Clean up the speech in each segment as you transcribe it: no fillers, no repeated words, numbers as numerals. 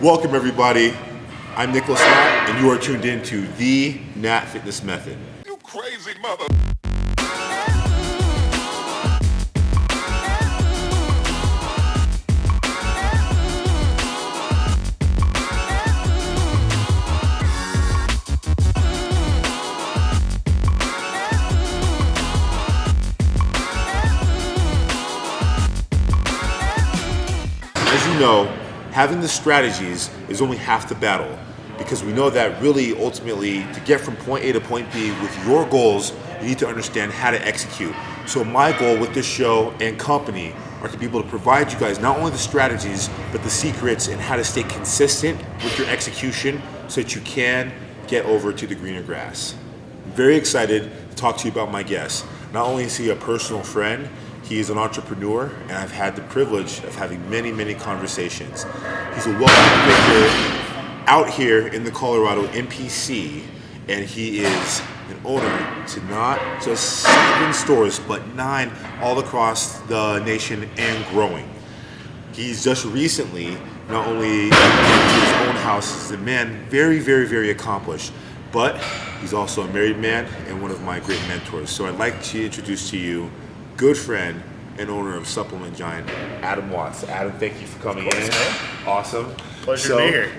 Welcome everybody. I'm Nicholas Natt, and you are tuned in to the Natt Fitness Method. You crazy mother. As you know, having the strategies is only half the battle, because we know that really ultimately to get from point A to point B with your goals, you need to understand how to execute. So my goal with this show and company are to be able to provide you guys not only the strategies, but the secrets and how to stay consistent with your execution so that you can get over to the greener grass. I'm very excited to talk to you about my guest. Not only is he a personal friend, he is an entrepreneur, and I've had the privilege of having many conversations. He's a well-known figure out here in the Colorado NPC, and he is an owner to not just 7 stores, but 9 all across the nation and growing. He's just recently not only into his own house as a man, very accomplished, but he's also a married man and one of my great mentors. So I'd like to introduce to you good friend and owner of Supplement Giant, Adam Watts. Adam, thank you for coming in. Man. Awesome. Pleasure to be here.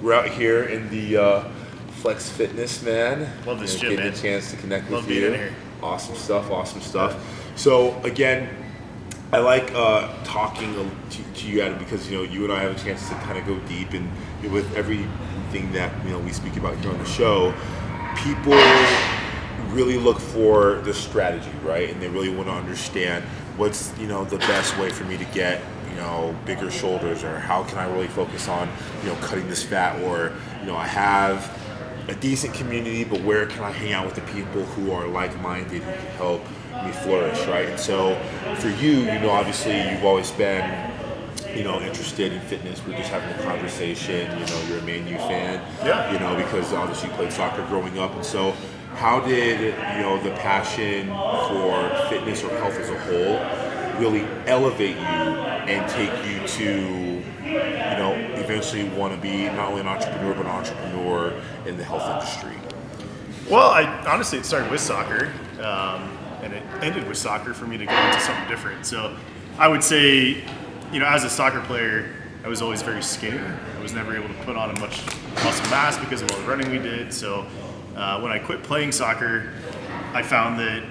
We're out here in the Flex Fitness, man. Love this gym, getting man. a chance to connect Love with you. being in here. Awesome stuff. So again, I like talking to you, Adam, because you and I have a chance to kind of go deep, and with everything that we speak about here on the show, people really look for the strategy, right? And they really want to understand what's the best way for me to get bigger shoulders, or how can I really focus on cutting this fat, or I have a decent community, but where can I hang out with the people who are like-minded, who can help me flourish, right? And so for you, obviously you've always been interested in fitness. We're just having a conversation. You're a Man U fan. Yeah. Because obviously you played soccer growing up. And so how did the passion for fitness or health as a whole really elevate you and take you to eventually want to be not only an entrepreneur, but an entrepreneur in the health industry? Well, honestly, it started with soccer, and it ended with soccer for me to go into something different. So I would say, as a soccer player, I was always very skinny. I was never able to put on much muscle mass because of all the running we did. So when I quit playing soccer, I found that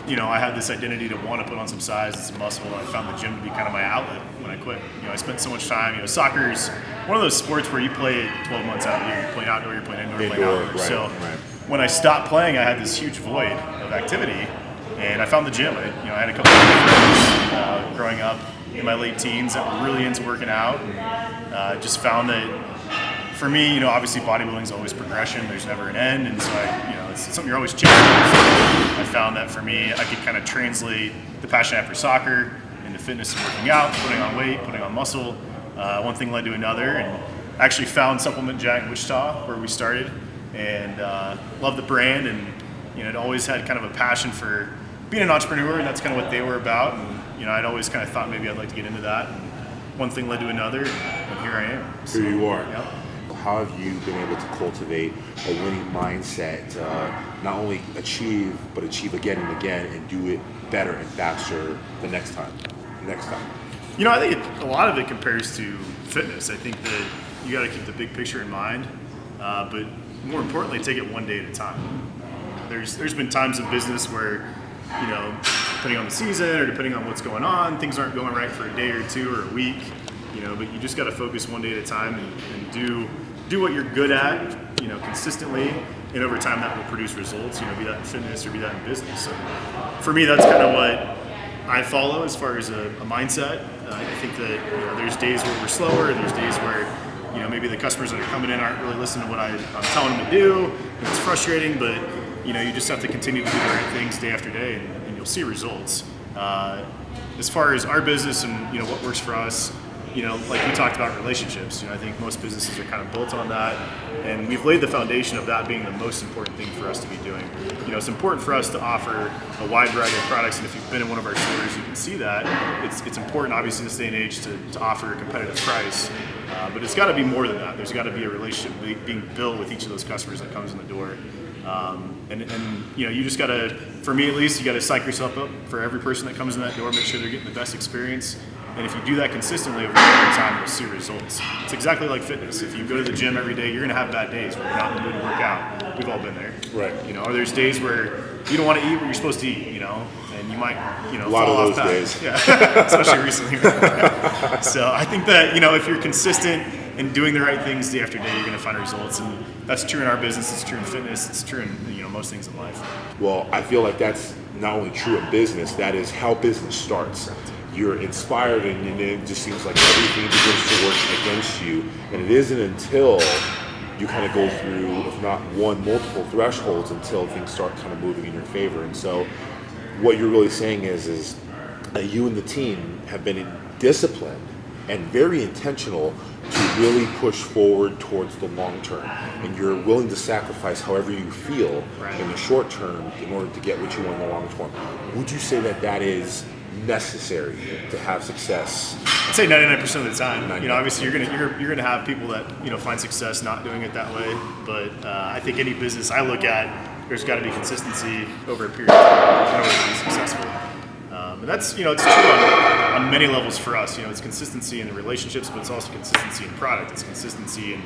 I had this identity to want to put on some size and some muscle. I found the gym to be kind of my outlet when I quit. I spent so much time. Soccer's one of those sports where you play it 12 months out of the year. You're playing outdoor, you're playing indoor, you're playing outdoor. Right, So right. when I stopped playing, I had this huge void of activity, and I found the gym. I had a couple of friends growing up in my late teens that were really into working out, and just found that for me, obviously bodybuilding is always progression. There's never an end, and so it's something you're always chasing. So I found that for me, I could kind of translate the passion I have for soccer into fitness and working out, putting on weight, putting on muscle. One thing led to another, and I actually found Supplement Giant in Wichita, where we started, and loved the brand, and I'd always had kind of a passion for being an entrepreneur, and that's kind of what they were about. And I'd always kind of thought maybe I'd like to get into that. And one thing led to another, and here I am. So, Here you are. Yep. How have you been able to cultivate a winning mindset, not only achieve, but achieve again and again, and do it better and faster the next time? I think a lot of it compares to fitness. I think that you got to keep the big picture in mind, but more importantly, take it one day at a time. There's been times in business where, depending on the season or depending on what's going on, things aren't going right for a day or two or a week, but you just got to focus one day at a time and do what you're good at, consistently, and over time that will produce results, be that in fitness or be that in business. So for me, that's kind of what I follow as far as a mindset. I think that there's days where we're slower, there's days where maybe the customers that are coming in aren't really listening to what I'm telling them to do, and it's frustrating, but you just have to continue to do the right things day after day, and you'll see results. As far as our business and what works for us, like we talked about relationships, I think most businesses are kind of built on that, and we've laid the foundation of that being the most important thing for us to be doing. It's important for us to offer a wide variety of products, and if you've been in one of our stores, you can see that. It's important, obviously, in this day and age to offer a competitive price, but it's got to be more than that. There's got to be a relationship being built with each of those customers that comes in the door. And you just got to, for me at least, you got to psych yourself up for every person that comes in that door, make sure they're getting the best experience. And if you do that consistently over time, you'll see results. It's exactly like fitness. If you go to the gym every day, you're going to have bad days where you're not in the mood to work out. We've all been there. Right. Or there's days where you don't want to eat what you're supposed to eat, and you might, a lot fall of off those path. days. Yeah, especially recently. So I think that, if you're consistent and doing the right things day after day, you're going to find results. And that's true in our business, it's true in fitness, it's true in, most things in life. Well, I feel like that's not only true in business, that is how business starts. You're inspired, and it just seems like everything begins to work against you. And it isn't until you kind of go through, if not one, multiple thresholds until things start kind of moving in your favor. And so what you're really saying is that you and the team have been disciplined and very intentional to really push forward towards the long term. And you're willing to sacrifice however you feel in the short term in order to get what you want in the long term. Would you say that that is necessary to have success? I'd say 99% of the time. Obviously you're gonna have people that find success not doing it that way. But I think any business I look at, there's got to be consistency over a period of time in order to be successful. And that's it's true on many levels for us. It's consistency in the relationships, but it's also consistency in product. It's consistency in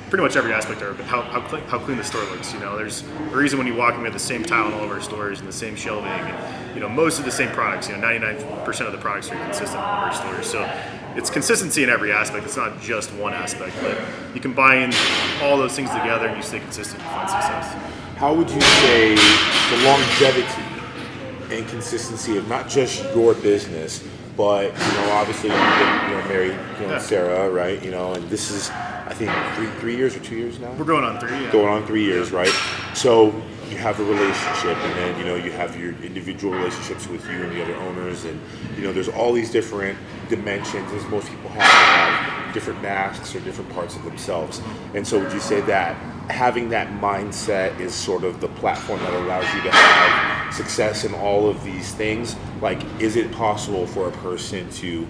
pretty much every aspect of it, how clean the store looks. There's a reason when you walk in, we have the same tile in all of our stores and the same shelving, and most of the same products. 99% of the products are consistent in all of our stores. So it's consistency in every aspect. It's not just one aspect, but you combine all those things together and you stay consistent and find success. How would you say the longevity and consistency of not just your business, but obviously you've been married, Sarah, right? And this is, I think, three years or 2 years now. We're going on 3. Yeah. Going on 3 years, right? So you have a relationship, and then you have your individual relationships with you and the other owners, and there's all these different dimensions, as most people have different masks or different parts of themselves. And so would you say that having that mindset is sort of the platform that allows you to have success in all of these things? Like, is it possible for a person to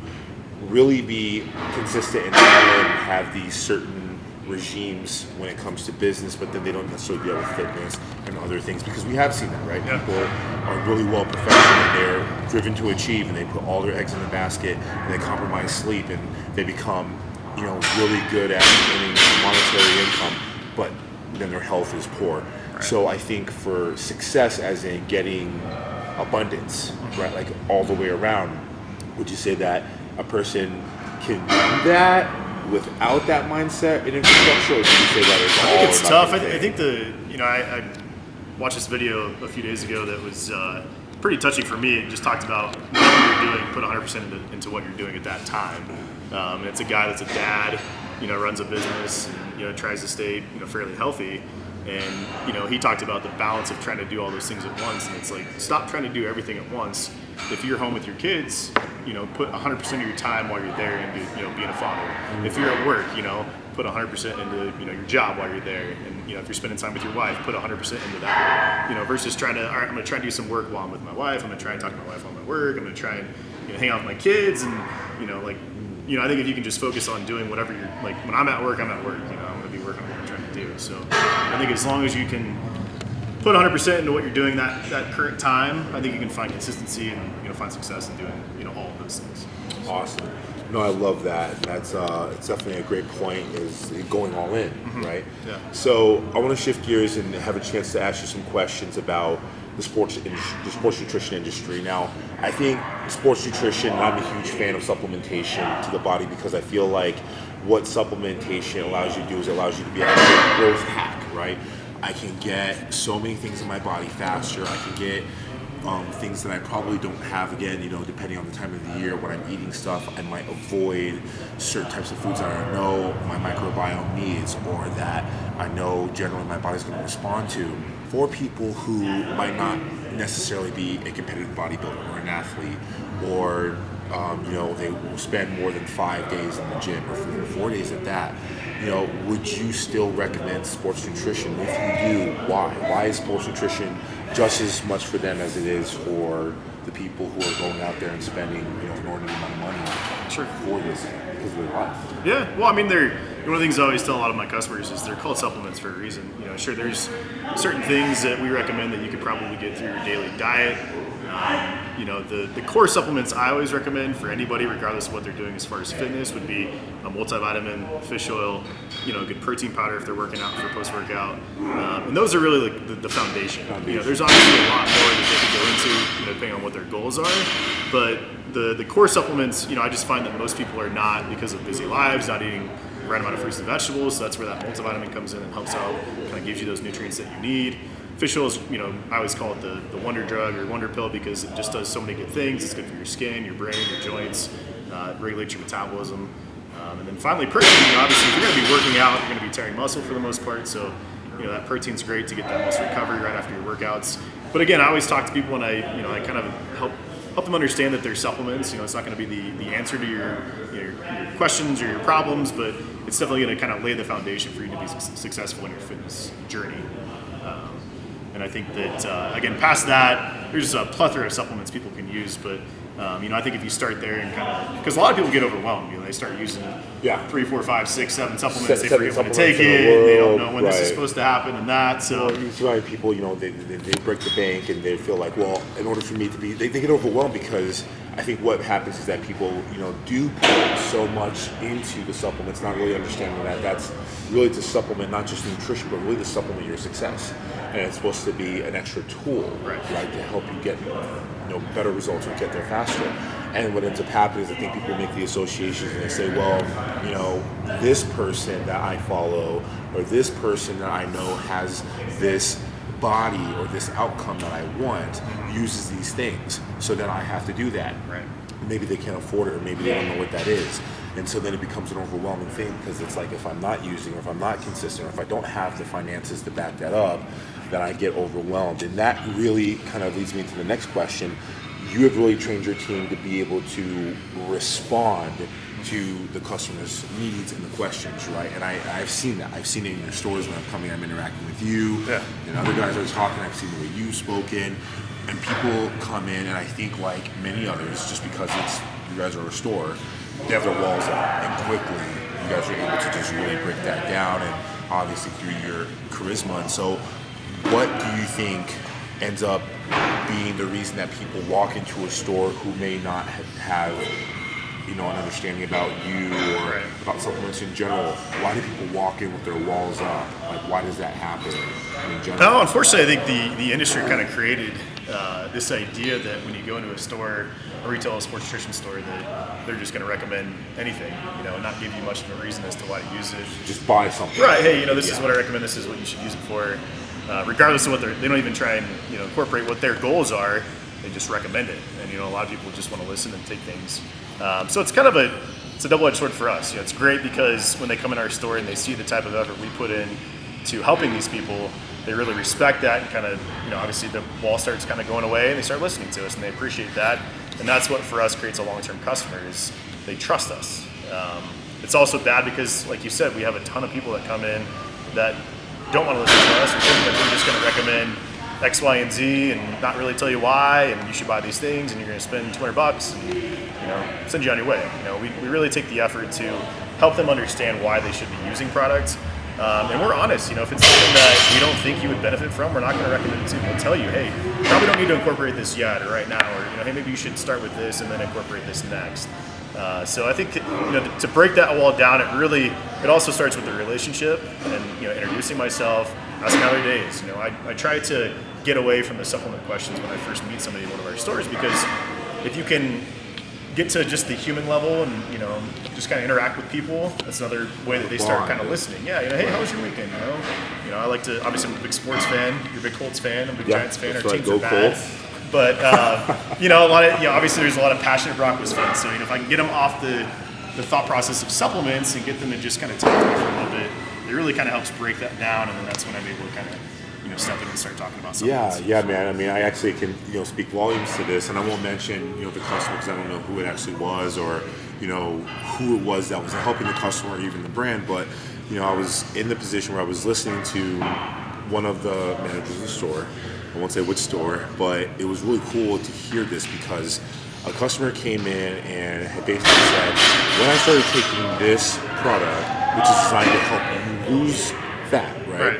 really be consistent and have these certain regimes when it comes to business, but then they don't necessarily be able to fitness and other things? Because we have seen that, right? Yeah. People are really well professional and they're driven to achieve, and they put all their eggs in the basket, and they compromise sleep, and they become really good at earning monetary income, but then their health is poor. Right. So I think for success, as in getting abundance, right, like all the way around, would you say that a person can do that without that mindset and infrastructure, or would you say that I think it's tough. I think I watched this video a few days ago that was pretty touching for me. It just talked about what you're doing, put 100% into what you're doing at that time. And it's a guy that's a dad, runs a business, and, tries to stay, fairly healthy. And, he talked about the balance of trying to do all those things at once. And it's like, stop trying to do everything at once. If you're home with your kids, put 100% of your time while you're there into, being a father. If you're at work, put 100% into, your job while you're there. And, if you're spending time with your wife, put 100% into that, versus trying to, all right, I'm going to try and do some work while I'm with my wife. I'm going to try and talk to my wife while I'm at work. I'm going to try and, hang out with my kids. And, I think if you can just focus on doing whatever you're, like, when I'm at work, I'm at work. I'm going to be working on what I'm trying to do. So I think as long as you can put 100% into what you're doing that current time, I think you can find consistency and find success in doing all of those things. Awesome. No, I love that. That's it's definitely a great point, is going all in, right? Yeah. So I want to shift gears and have a chance to ask you some questions about the sports nutrition industry. Now, I think sports nutrition, I'm a huge fan of supplementation to the body, because I feel like what supplementation allows you to do is it allows you to be a growth hack, right? I can get so many things in my body faster. I can get things that I probably don't have, again, depending on the time of the year when I'm eating stuff. I might avoid certain types of foods that I know my microbiome needs, or that I know generally my body's going to respond to. For people who might not necessarily be a competitive bodybuilder or an athlete, or they will spend more than 5 days in the gym or 4 days at that. Would you still recommend sports nutrition? If you do, why? Why is sports nutrition just as much for them as it is for the people who are going out there and spending an inordinate amount of money for this because of their life? Yeah, well, I mean, one of the things I always tell a lot of my customers is they're called supplements for a reason. Sure, there's certain things that we recommend that you could probably get through your daily diet. The core supplements I always recommend for anybody, regardless of what they're doing as far as fitness, would be a multivitamin, fish oil, a good protein powder if they're working out for post-workout. And those are really the foundation. There's obviously a lot more that they can go into, depending on what their goals are. But the core supplements, I just find that most people are not, because of busy lives, not eating the right amount of fruits and vegetables. So that's where that multivitamin comes in and helps out, kind of gives you those nutrients that you need. Fish oil is, I always call it the wonder drug or wonder pill because it just does so many good things. It's good for your skin, your brain, your joints, regulates your metabolism. And then finally, protein. Obviously, if you're going to be working out, you're going to be tearing muscle for the most part. So, that protein's great to get that muscle recovery right after your workouts. But again, I always talk to people and I kind of help them understand that they're supplements. It's not going to be the answer to your questions or your problems, but it's definitely going to kind of lay the foundation for you to be successful in your fitness journey. And I think that, again, past that, there's a plethora of supplements people can use. But, I think if you start there and kind of, because a lot of people get overwhelmed. They start using 3, 4, 5, 6, 7 supplements. They forget when to take it. They don't know when this is supposed to happen and that. So you surround people, they break the bank and they feel like, well, in order for me to be, they get overwhelmed because I think what happens is that people, do put so much into the supplements, not really understanding that that's really to supplement not just nutrition, but really to supplement your success. And it's supposed to be an extra tool, right, to help you get better results or get there faster. And what ends up happening is I think people make the associations and they say, well, this person that I follow or this person that I know has this body or this outcome that I want uses these things, so then I have to do that. Right. Maybe they can't afford it or maybe they don't know what that is. And so then it becomes an overwhelming thing because it's like if I'm not using or if I'm not consistent or if I don't have the finances to back that up, then I get overwhelmed. And that really kind of leads me to the next question. You have really trained your team to be able to respond to the customer's needs and the questions, right? And I've seen that. I've seen it in your stores when I'm coming, I'm interacting with you, and other guys are talking. I've seen the way you've spoken, and people come in, and I think like many others, just because you guys are a store, they have their walls up, and quickly you guys are able to just really break that down, and obviously through your charisma. And so, what do you think ends up being the reason that people walk into a store who may not have an understanding about you or about supplements in general? Why do people walk in with their walls up? Like, why does that happen in general? No, unfortunately, I think the industry kind of created this idea that when you go into a store, a retail sports nutrition store, that they're just going to recommend anything, and not give you much of a reason as to why to use it. Just buy something. Right. Hey, this is what I recommend. This is what you should use it for. Regardless of what they don't even try and incorporate what their goals are. They just recommend it, and a lot of people just want to listen and take things. So it's kind of a double-edged sword for us. It's great because when they come in our store and they see the type of effort we put in to helping these people, they really respect that and kind of obviously the wall starts kind of going away and they start listening to us and they appreciate that. And that's what for us creates a long-term customer is they trust us. It's also bad because, like you said, we have a ton of people that come in that don't want to listen to us or think that we're just going to recommend X, Y, and Z and not really tell you why, and you should buy these things, and you're going to spend $200 and send you on your way. We really take the effort to help them understand why they should be using products, and we're honest. If it's something that we don't think you would benefit from, we're not going to recommend it to you. We'll tell you, hey, you probably don't need to incorporate this yet or right now, or hey, maybe you should start with this and then incorporate this next. So I think to break that wall down, it also starts with the relationship and introducing myself, asking how their day is. I try to get away from the supplement questions when I first meet somebody in one of our stores, because if you can get to just the human level and just kind of interact with people, that's another way that they start kind of listening. Yeah, hey, how was your weekend? I like to, obviously I'm a big sports fan. You're a big Colts fan. I'm a big Giants fan. Our teams are bad. Colts. But a lot of obviously there's a lot of passionate Broncos fans. So if I can get them off the thought process of supplements and get them to just kind of talk to me for a little bit, it really kind of helps break that down, and then that's when I'm able to kind of step in and start talking about something. Yeah, man. I mean, I actually can, speak volumes to this, and I won't mention, the customer because I don't know who it actually was or, who it was that was helping the customer or even the brand. But, I was in the position where I was listening to one of the managers of the store. I won't say which store, but it was really cool to hear this because a customer came in and had basically said, when I started taking this product, which is designed to help you lose fat, right?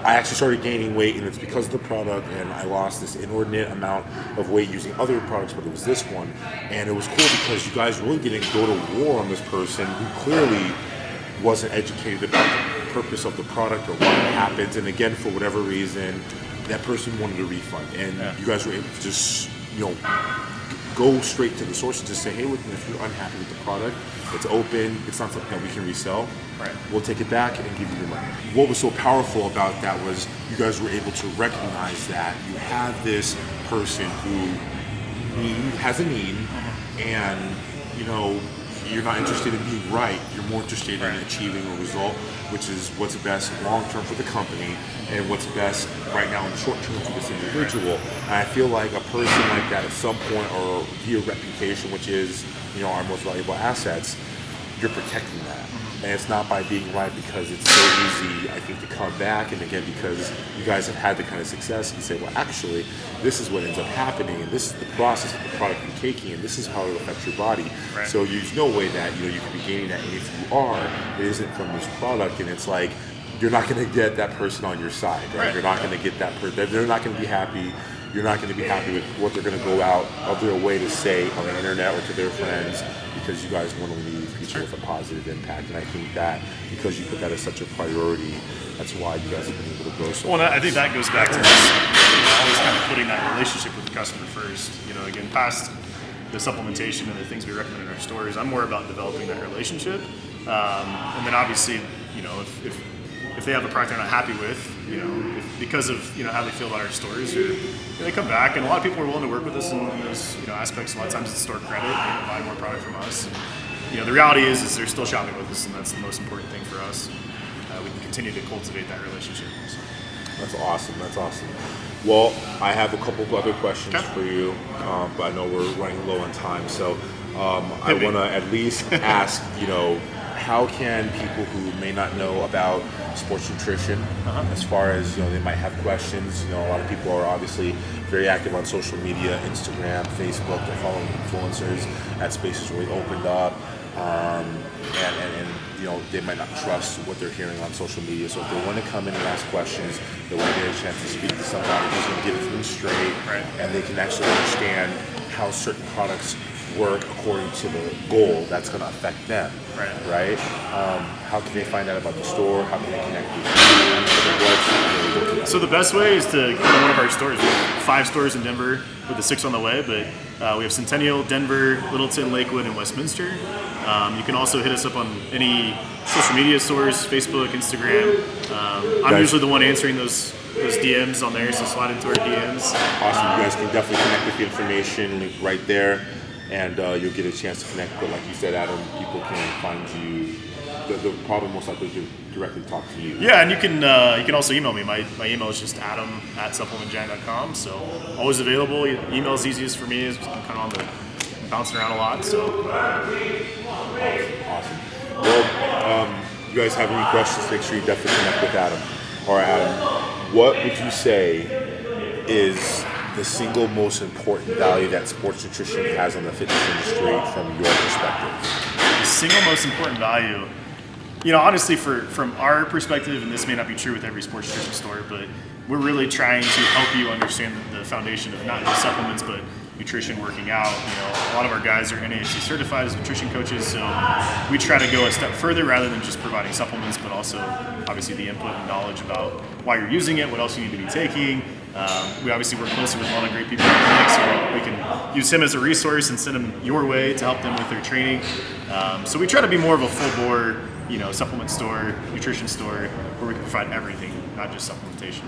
I actually started gaining weight, and it's because of the product, and I lost this inordinate amount of weight using other products, but it was this one. And it was cool because you guys really didn't go to war on this person who clearly wasn't educated about the purpose of the product or why it happens. And again, for whatever reason, that person wanted a refund. And you guys were able to just, go straight to the source and just say, hey, look, if you're unhappy with the product, it's open, it's not something that we can resell. We'll take it back and give you your money. What was so powerful about that was you guys were able to recognize that you have this person who has a need, and you're not interested in being right. You're more interested in achieving a result, which is what's best long term for the company and what's best right now in the short term for this individual. And I feel like a person like that at some point, or via reputation, which is our most valuable assets, you're protecting that. And it's not by being right, because it's so easy, I think, to come back. And again, because you guys have had the kind of success and say, well, actually, this is what ends up happening, and this is the process of the product you're taking, and this is how it affects your body. So there's no way that you could be gaining that. And if you are, it isn't from this product. And it's like, you're not going to get that person on your side, right? You're not going to get that person. They're not going to be happy. You're not going to be happy with what they're going to go out of their way to say on the internet or to their friends, because you guys want to leave people with a positive impact. And I think that because you put that as such a priority, that's why you guys have been able to grow so fast. I think that goes back to this, always kind of putting that relationship with the customer first. Again, past the supplementation and the things we recommend in our stores, I'm more about developing that relationship. And then obviously, if they have a product they're not happy with, because of how they feel about our stores, or they come back, and a lot of people are willing to work with us in those aspects. A lot of times it's store credit, they can buy more product from us. And, the reality is they're still shopping with us, and that's the most important thing for us. We can continue to cultivate that relationship. So. That's awesome. That's awesome. Well, I have a couple of other questions for you, but I know we're running low on time, so I want to at least ask, how can people who may not know about sports nutrition, as far as they might have questions? A lot of people are obviously very active on social media, Instagram, Facebook. They're following influencers. That space has really opened up, and they might not trust what they're hearing on social media. So if they want to come in and ask questions, they want to get a chance to speak to somebody who's going to give it to them straight, and they can actually understand how certain products work according to the goal that's going to affect them, right? How can they find out about the store? How can they connect with you? So the best way is to go to one of our stores. We have 5 stores in Denver with the 6th on the way, but we have Centennial, Denver, Littleton, Lakewood, and Westminster. You can also hit us up on any social media stores, Facebook, Instagram. I'm usually the one answering those DMs on there, so slide into our DMs. Awesome. You guys can definitely connect with the information link right there, and you'll get a chance to connect. But like you said, Adam, people can find you. The problem most likely to directly talk to you. Yeah, and you can also email me. My email is just adam@supplementgiant.com. So always available. Email's easiest for me. I'm kind of on the bouncing around a lot. So awesome. Well, you guys have any questions? Make sure you definitely connect with Adam. All right, Adam. What would you say is the single most important value that sports nutrition has on the fitness industry from your perspective? The single most important value, honestly, from our perspective, and this may not be true with every sports nutrition store, but we're really trying to help you understand the foundation of not just supplements, but nutrition, working out. A lot of our guys are NASD certified as nutrition coaches, so we try to go a step further rather than just providing supplements, but also obviously the input and knowledge about why you're using it, what else you need to be taking. We obviously work closely with a lot of great people in the clinic, so we can use him as a resource and send him your way to help them with their training. So we try to be more of a full-bore, supplement store, nutrition store, where we can provide everything, not just supplementation.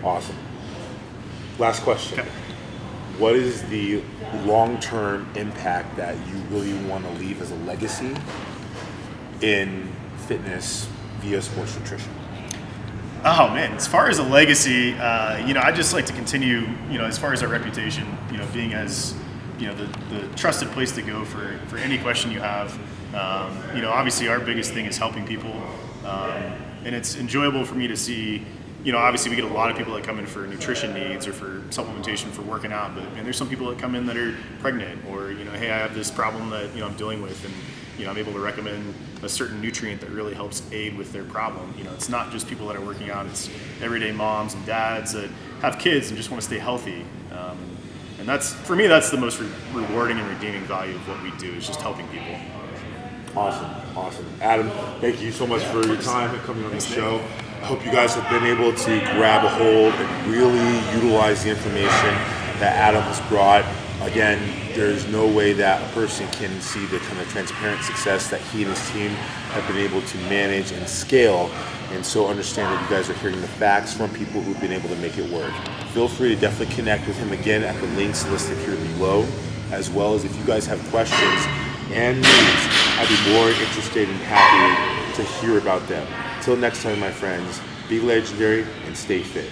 Awesome. Last question. Okay. What is the long-term impact that you really want to leave as a legacy in fitness via sports nutrition? Oh man, as far as a legacy, I just like to continue, as far as our reputation, being as, the trusted place to go for any question you have. Obviously our biggest thing is helping people, and it's enjoyable for me to see. Obviously we get a lot of people that come in for nutrition needs or for supplementation for working out, but there's some people that come in that are pregnant or, hey, I have this problem that, I'm dealing with, and, I'm able to recommend a certain nutrient that really helps aid with their problem. It's not just people that are working out, it's everyday moms and dads that have kids and just want to stay healthy. And that's, for me, that's the most rewarding and redeeming value of what we do, is just helping people. Awesome. Adam, thank you so much for your time and coming on the show. I hope you guys have been able to grab a hold and really utilize the information that Adam has brought. Again, there's no way that a person can see the kind of transparent success that he and his team have been able to manage and scale, and so understand that you guys are hearing the facts from people who've been able to make it work. Feel free to definitely connect with him again at the links listed here below, as well as if you guys have questions and needs, I'd be more interested and happy to hear about them. Till next time, my friends, be legendary and stay fit.